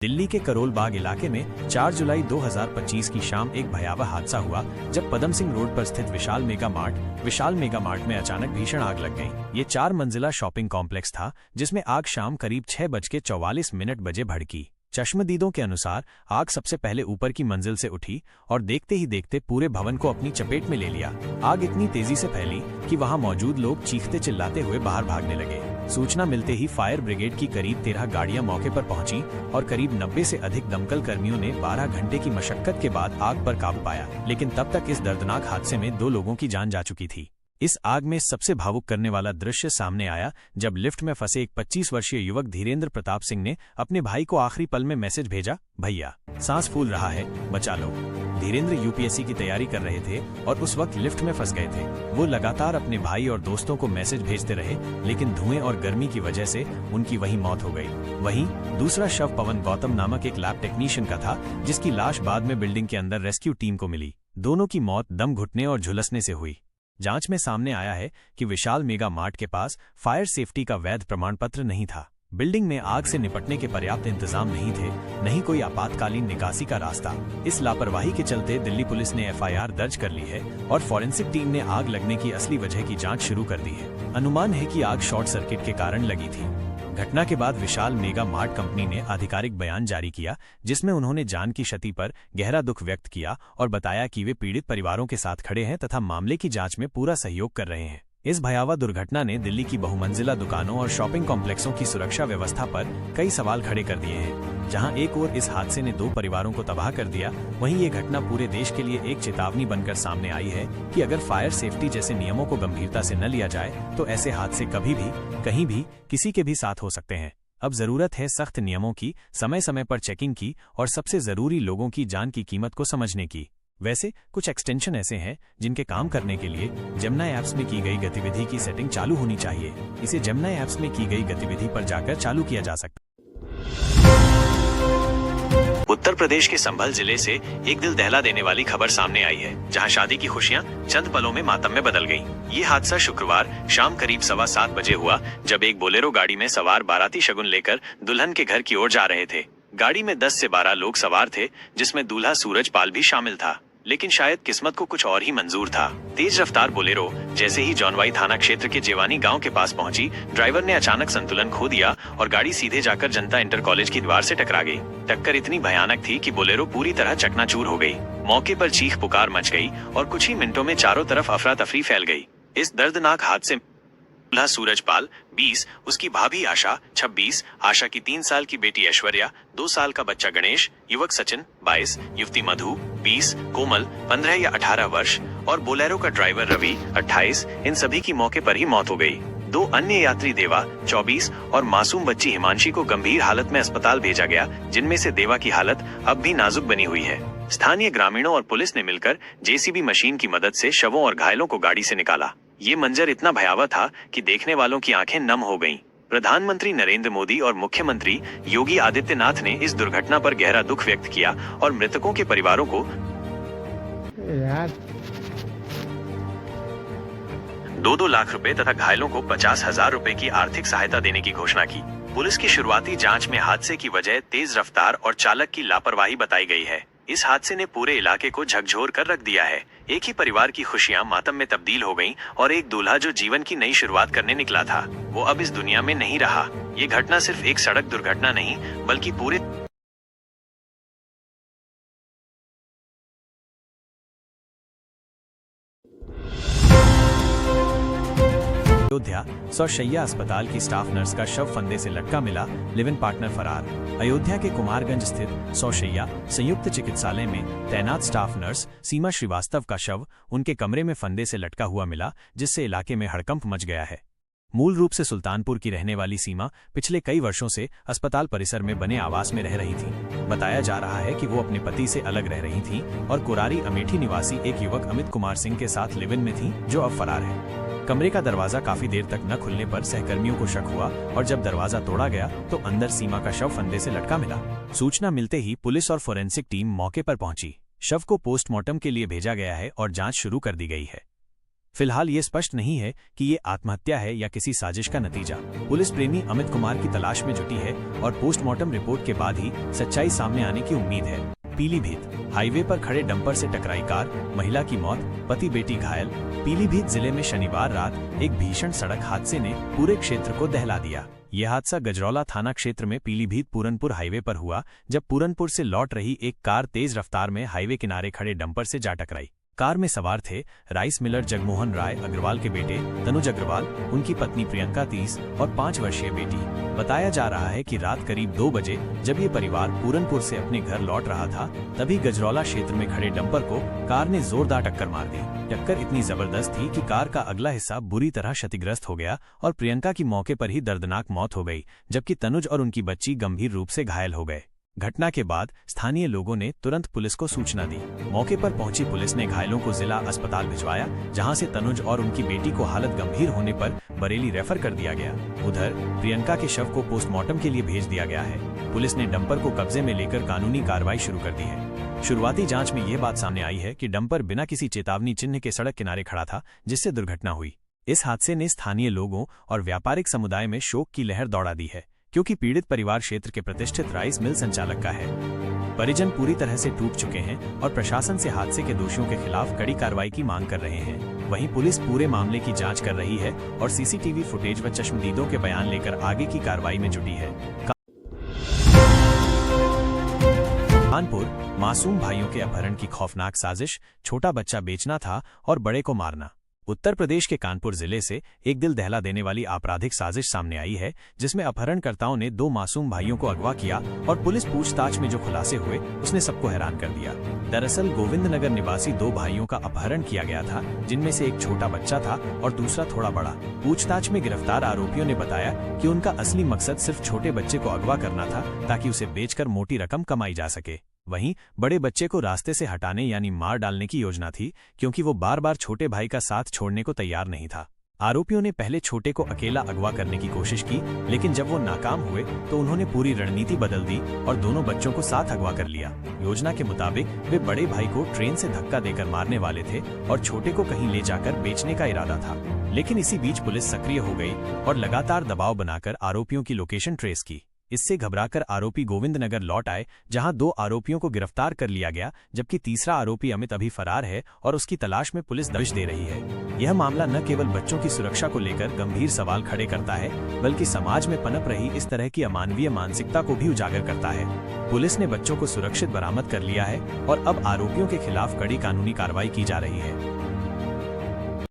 दिल्ली के करोल बाग इलाके में 4 जुलाई 2025 की शाम एक भयावह हादसा हुआ जब पदम सिंह रोड पर स्थित विशाल मेगा मार्ट में अचानक भीषण आग लग गई। ये 4 मंजिला शॉपिंग कॉम्प्लेक्स था जिसमें आग शाम करीब 6:44 बजे भड़की। चश्मदीदों के अनुसार आग सबसे पहले ऊपर की मंजिल से उठी और देखते ही देखते पूरे भवन को अपनी चपेट में ले लिया। आग इतनी तेजी से फैली कि वहां मौजूद लोग चीखते चिल्लाते हुए बाहर भागने लगे। सूचना मिलते ही फायर ब्रिगेड की करीब 13 गाड़ियां मौके पर पहुंची और करीब 90 से अधिक दमकल कर्मियों ने 12 घंटे की मशक्कत के बाद आग पर काबू पाया, लेकिन तब तक इस दर्दनाक हादसे में 2 लोगों की जान जा चुकी थी। इस आग में सबसे भावुक करने वाला दृश्य सामने आया जब लिफ्ट में फंसे एक 25 वर्षीय युवक धीरेन्द्र प्रताप सिंह ने अपने भाई को आखिरी पल में मैसेज भेजा, भैया सांस फूल रहा है, बचा लो। धीरेन्द्र यूपीएससी की तैयारी कर रहे थे और उस वक्त लिफ्ट में फंस गए थे। वो लगातार अपने भाई और दोस्तों को मैसेज भेजते रहे, लेकिन धुएं और गर्मी की वजह से उनकी वहीं मौत हो गई। वहीं दूसरा शव पवन गौतम नामक एक लैब टेक्नीशियन का था, जिसकी लाश बाद में बिल्डिंग के अंदर रेस्क्यू टीम को मिली। दोनों की मौत दम घुटने और झुलसने से हुई। जांच में सामने आया है कि विशाल मेगा मार्ट के पास फायर सेफ्टी का वैध प्रमाण पत्र नहीं था। बिल्डिंग में आग से निपटने के पर्याप्त इंतजाम नहीं थे, नहीं कोई आपातकालीन निकासी का रास्ता। इस लापरवाही के चलते दिल्ली पुलिस ने एफआईआर दर्ज कर ली है और फॉरेंसिक टीम ने आग लगने की असली वजह की जांच शुरू कर दी है। अनुमान है कि आग शॉर्ट सर्किट के कारण लगी थी। घटना के बाद विशाल मेगा मार्ट कंपनी ने आधिकारिक बयान जारी किया, जिसमें उन्होंने जान की क्षति पर गहरा दुख व्यक्त किया और बताया कि वे पीड़ित परिवारों के साथ खड़े हैं तथा मामले की जांच में पूरा सहयोग कर रहे हैं। इस भयावह दुर्घटना ने दिल्ली की बहुमंजिला दुकानों और शॉपिंग कॉम्प्लेक्सों की सुरक्षा व्यवस्था पर कई सवाल खड़े कर दिए हैं। जहां एक ओर इस हादसे ने 2 परिवारों को तबाह कर दिया, वहीं ये घटना पूरे देश के लिए एक चेतावनी बनकर सामने आई है कि अगर फायर सेफ्टी जैसे नियमों को गंभीरता से न लिया जाए तो ऐसे हादसे कभी भी, कहीं भी, किसी के भी साथ हो सकते हैं। अब जरूरत है सख्त नियमों की, समय समय पर चेकिंग की और सबसे जरूरी लोगों की जान की कीमत को समझने की। वैसे कुछ एक्सटेंशन ऐसे हैं जिनके काम करने के लिए जेमिनी ऐप्स में की गई गतिविधि की सेटिंग चालू होनी चाहिए। इसे जेमिनी ऐप्स में की गई गतिविधि पर जाकर चालू किया जा सकता है। उत्तर प्रदेश के संभल जिले से एक दिल दहला देने वाली खबर सामने आई है, जहां शादी की खुशियां चंद पलों में मातम में बदल गईं। ये हादसा शुक्रवार शाम करीब 7:15 बजे हुआ जब एक बोलेरो गाड़ी में सवार बाराती शगुन लेकर दुल्हन के घर की ओर जा रहे थे। गाड़ी में 10 से 12 लोग सवार थे, जिसमें दूल्हा सूरज पाल भी शामिल था, लेकिन शायद किस्मत को कुछ और ही मंजूर था। तेज रफ्तार बोलेरो जैसे ही जॉनवाई थाना क्षेत्र के जेवानी गांव के पास पहुंची, ड्राइवर ने अचानक संतुलन खो दिया और गाड़ी सीधे जाकर जनता इंटर कॉलेज की दीवार से टकरा गई। टक्कर इतनी भयानक थी कि बोलेरो पूरी तरह चकनाचूर हो गई। मौके पर चीख पुकार मच गई और कुछ ही मिनटों में चारों तरफ अफरा तफरी फैल गई। इस दर्दनाक हादसे दूल्हा सूरजपाल 20, उसकी भाभी आशा 26, आशा की 3 साल की बेटी ऐश्वर्या, 2 साल का बच्चा गणेश, युवक सचिन 22, युवती मधु 20, कोमल 15 या 18 वर्ष और बोलेरो का ड्राइवर रवि 28, इन सभी की मौके पर ही मौत हो गई। 2 अन्य यात्री देवा 24 और मासूम बच्ची हिमांशी को गंभीर हालत में अस्पताल भेजा गया, जिनमें से देवा की हालत अब भी नाजुक बनी हुई है। स्थानीय ग्रामीणों और पुलिस ने मिलकर जेसीबी मशीन की मदद से शवों और घायलों को गाड़ी से निकाला। ये मंजर इतना भयावह था कि देखने वालों की आंखें नम हो गईं। प्रधानमंत्री नरेंद्र मोदी और मुख्यमंत्री योगी आदित्यनाथ ने इस दुर्घटना पर गहरा दुख व्यक्त किया और मृतकों के परिवारों को 2-2 लाख रुपए तथा घायलों को 50,000 रुपए की आर्थिक सहायता देने की घोषणा की। पुलिस की शुरुआती जांच में हादसे की वजह तेज रफ्तार और चालक की लापरवाही बताई गई है। इस हादसे ने पूरे इलाके को झकझोर कर रख दिया है। एक ही परिवार की खुशियां मातम में तब्दील हो गईं और एक दूल्हा जो जीवन की नई शुरुआत करने निकला था, वो अब इस दुनिया में नहीं रहा। ये घटना सिर्फ एक सड़क दुर्घटना नहीं, बल्कि पूरे अयोध्या सौशैया अस्पताल की स्टाफ नर्स का शव फंदे से लटका मिला, लिव इन पार्टनर फरार। अयोध्या के कुमारगंज स्थित सौशैया संयुक्त चिकित्सालय में तैनात स्टाफ नर्स सीमा श्रीवास्तव का शव उनके कमरे में फंदे से लटका हुआ मिला, जिससे इलाके में हड़कंप मच गया है। मूल रूप से सुल्तानपुर की रहने वाली सीमा पिछले कई वर्षों से अस्पताल परिसर में बने आवास में रह रही थी। बताया जा रहा है कि वो अपने पति से अलग रह रही थीं और कुरारी अमेठी निवासी एक युवक अमित कुमार सिंह के साथ लिव इन में थीं, जो अब फरार है। कमरे का दरवाजा काफी देर तक न खुलने पर सहकर्मियों को शक हुआ और जब दरवाजा तोड़ा गया तो अंदर सीमा का शव फंदे से लटका मिला। सूचना मिलते ही पुलिस और फोरेंसिक टीम मौके पर पहुंची। शव को पोस्टमार्टम के लिए भेजा गया है और जांच शुरू कर दी गई है। फिलहाल ये स्पष्ट नहीं है कि ये आत्महत्या है या किसी साजिश का नतीजा। पुलिस प्रेमी अमित कुमार की तलाश में जुटी है और पोस्टमार्टम रिपोर्ट के बाद ही सच्चाई सामने आने की उम्मीद है। पीलीभीत हाईवे पर खड़े डंपर से टकराई कार, महिला की मौत, पति बेटी घायल। पीलीभीत जिले में शनिवार रात एक भीषण सड़क हादसे ने पूरे क्षेत्र को दहला दिया। यह हादसा गजरौला थाना क्षेत्र में पीलीभीत पूरनपुर हाईवे पर हुआ, जब पूरनपुर से लौट रही एक कार तेज रफ्तार में हाईवे किनारे खड़े डंपर से जा टकराई। कार में सवार थे राइस मिलर जगमोहन राय अग्रवाल के बेटे तनुज अग्रवाल, उनकी पत्नी प्रियंका 30 और 5 वर्षीय बेटी। बताया जा रहा है कि रात करीब 2 बजे जब ये परिवार पूरनपुर से अपने घर लौट रहा था, तभी गजरौला क्षेत्र में खड़े डंपर को कार ने जोरदार टक्कर मार दी। टक्कर इतनी जबरदस्त थी कि कार का अगला हिस्सा बुरी तरह क्षतिग्रस्त हो गया और प्रियंका की मौके पर ही दर्दनाक मौत हो गई, जबकि तनुज और उनकी बच्ची गंभीर रूप से घायल हो गए। घटना के बाद स्थानीय लोगों ने तुरंत पुलिस को सूचना दी। मौके पर पहुंची पुलिस ने घायलों को जिला अस्पताल भिजवाया, जहां से तनुज और उनकी बेटी को हालत गंभीर होने पर बरेली रेफर कर दिया गया। उधर प्रियंका के शव को पोस्टमार्टम के लिए भेज दिया गया है। पुलिस ने डंपर को कब्जे में लेकर कानूनी कार्रवाई शुरू कर दी है। शुरुआती जांच में ये बात सामने आई है कि डंपर बिना किसी चेतावनी चिन्ह के सड़क किनारे खड़ा था, जिससे दुर्घटना हुई। इस हादसे ने स्थानीय लोगों और व्यापारिक समुदाय में शोक की लहर दौड़ा दी है, क्योंकि पीड़ित परिवार क्षेत्र के प्रतिष्ठित राइस मिल संचालक का है। परिजन पूरी तरह से टूट चुके हैं और प्रशासन से हादसे के दोषियों के खिलाफ कड़ी कार्रवाई की मांग कर रहे हैं। वहीं पुलिस पूरे मामले की जांच कर रही है और सीसीटीवी फुटेज व चश्मदीदों के बयान लेकर आगे की कार्रवाई में जुटी है। कानपुर मासूम भाइयों के अपहरण की खौफनाक साजिश, छोटा बच्चा बेचना था और बड़े को मारना। उत्तर प्रदेश के कानपुर जिले से एक दिल दहला देने वाली आपराधिक साजिश सामने आई है, जिसमें अपहरणकर्ताओं ने 2 मासूम भाइयों को अगवा किया और पुलिस पूछताछ में जो खुलासे हुए उसने सबको हैरान कर दिया। दरअसल गोविंदनगर निवासी 2 भाइयों का अपहरण किया गया था, जिनमें से एक छोटा बच्चा था और दूसरा थोड़ा बड़ा। पूछताछ में गिरफ्तार आरोपियों ने बताया कि उनका असली मकसद सिर्फ छोटे बच्चे को अगवा करना था, ताकि उसे बेचकर मोटी रकम कमाई जा सके। वहीं बड़े बच्चे को रास्ते से हटाने यानी मार डालने की योजना थी, क्योंकि वो बार बार छोटे भाई का साथ छोड़ने को तैयार नहीं था। आरोपियों ने पहले छोटे को अकेला अगवा करने की कोशिश की, लेकिन जब वो नाकाम हुए तो उन्होंने पूरी रणनीति बदल दी और दोनों बच्चों को साथ अगवा कर लिया। योजना के मुताबिक वे बड़े भाई को ट्रेन से धक्का देकर मारने वाले थे और छोटे को कहीं ले जाकर बेचने का इरादा था। लेकिन इसी बीच पुलिस सक्रिय हो गई और लगातार दबाव बनाकर आरोपियों की लोकेशन ट्रेस की। इससे घबराकर आरोपी गोविंदनगर लौट आए, जहां 2 आरोपियों को गिरफ्तार कर लिया गया, जबकि तीसरा आरोपी अमित अभी फरार है और उसकी तलाश में पुलिस दबिश दे रही है। यह मामला न केवल बच्चों की सुरक्षा को लेकर गंभीर सवाल खड़े करता है, बल्कि समाज में पनप रही इस तरह की अमानवीय मानसिकता को भी उजागर करता है। पुलिस ने बच्चों को सुरक्षित बरामद कर लिया है और अब आरोपियों के खिलाफ कड़ी कानूनी कार्रवाई की जा रही है।